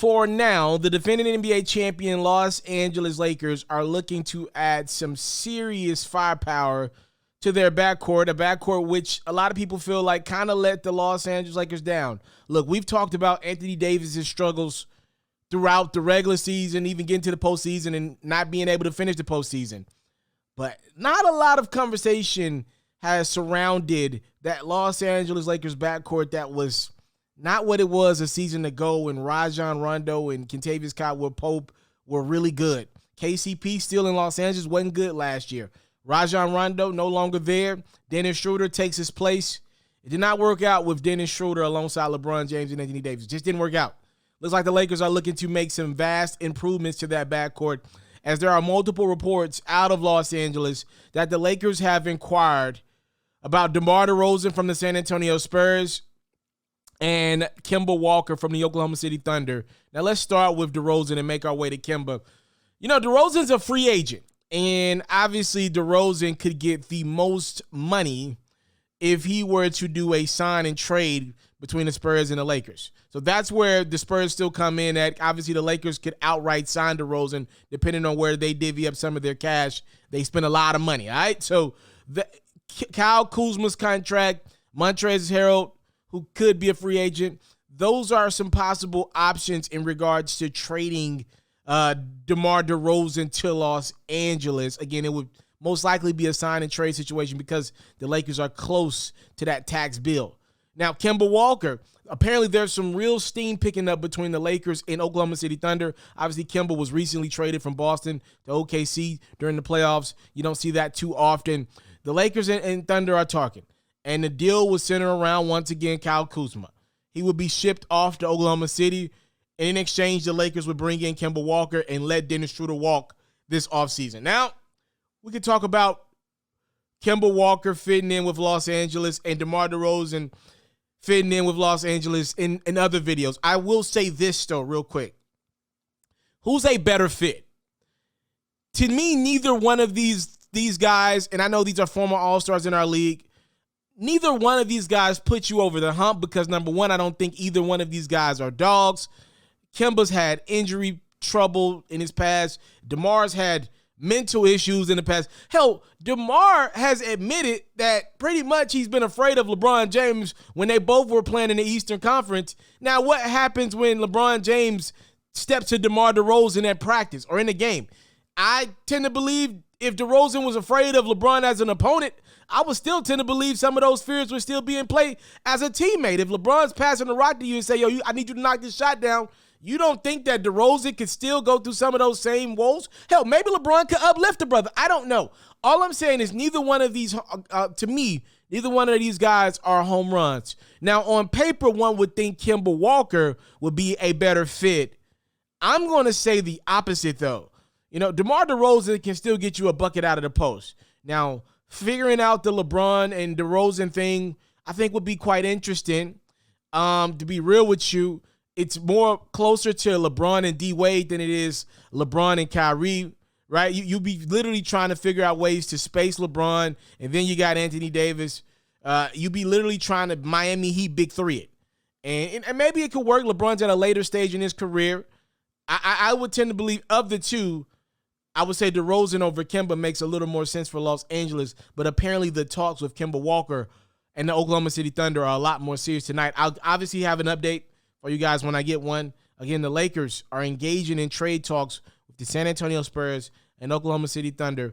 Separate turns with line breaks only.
For now, the defending NBA champion Los Angeles Lakers are looking to add some serious firepower to their backcourt, a backcourt which a lot of people feel like kind of let the Los Angeles Lakers down. Look, we've talked about Anthony Davis's struggles throughout the regular season, even getting to the postseason and not being able to finish the postseason. But not a lot of conversation has surrounded that Los Angeles Lakers backcourt that was not what it was a season ago when Rajon Rondo and Kentavious Caldwell-Pope were really good. KCP still in Los Angeles wasn't good last year. Rajon Rondo no longer there. Dennis Schroeder takes his place. It did not work out with Dennis Schroeder alongside LeBron James and Anthony Davis. It just didn't work out. Looks like the Lakers are looking to make some vast improvements to that backcourt, as there are multiple reports out of Los Angeles that the Lakers have inquired about DeMar DeRozan from the San Antonio Spurs and Kemba Walker from the Oklahoma City Thunder. Now, let's start with DeRozan and make our way to Kemba. You know, DeRozan's a free agent, and obviously DeRozan could get the most money if he were to do a sign and trade between the Spurs and the Lakers. So that's where the Spurs still come in at. Obviously, the Lakers could outright sign DeRozan, depending on where they divvy up some of their cash. They spend a lot of money, all right? So Kyle Kuzma's contract, Montrezl Harrell, who could be a free agent, those are some possible options in regards to trading DeMar DeRozan to Los Angeles. Again, it would most likely be a sign and trade situation because the Lakers are close to that tax bill. Now, Kemba Walker, apparently there's some real steam picking up between the Lakers and Oklahoma City Thunder. Obviously, Kemba was recently traded from Boston to OKC during the playoffs. You don't see that too often. The Lakers and Thunder are talking, and the deal was centered around, once again, Kyle Kuzma. He would be shipped off to Oklahoma City, and in exchange, the Lakers would bring in Kemba Walker and let Dennis Schroeder walk this offseason. Now, we could talk about Kemba Walker fitting in with Los Angeles and DeMar DeRozan fitting in with Los Angeles in other videos. I will say this, though, real quick. Who's a better fit? To me, neither one of these guys, and I know these are former All-Stars in our league, neither one of these guys put you over the hump because, number one, I don't think either one of these guys are dogs. Kemba's had injury trouble in his past. DeMar's had mental issues in the past. Hell, DeMar has admitted that pretty much he's been afraid of LeBron James when they both were playing in the Eastern Conference. Now, what happens when LeBron James steps to DeMar DeRozan at practice or in the game? I tend to believe if DeRozan was afraid of LeBron as an opponent, I would still tend to believe some of those fears would still be in play as a teammate. If LeBron's passing the rock to you and say, yo, I need you to knock this shot down, you don't think that DeRozan could still go through some of those same woes? Hell, maybe LeBron could uplift the brother. I don't know. All I'm saying is neither one of these, to me, neither one of these guys are home runs. Now, on paper, one would think Kemba Walker would be a better fit. I'm going to say the opposite, though. You know, DeMar DeRozan can still get you a bucket out of the post. Now, figuring out the LeBron and DeRozan thing, I think would be quite interesting. To be real with you, it's more closer to LeBron and D-Wade than it is LeBron and Kyrie, right? You'll be literally trying to figure out ways to space LeBron, and then you got Anthony Davis. You'll be literally trying to Miami Heat big three it. And maybe it could work. LeBron's at a later stage in his career. I would tend to believe of the two, I would say DeRozan over Kemba makes a little more sense for Los Angeles, but apparently the talks with Kemba Walker and the Oklahoma City Thunder are a lot more serious tonight. I'll obviously have an update for you guys when I get one. Again, the Lakers are engaging in trade talks with the San Antonio Spurs and Oklahoma City Thunder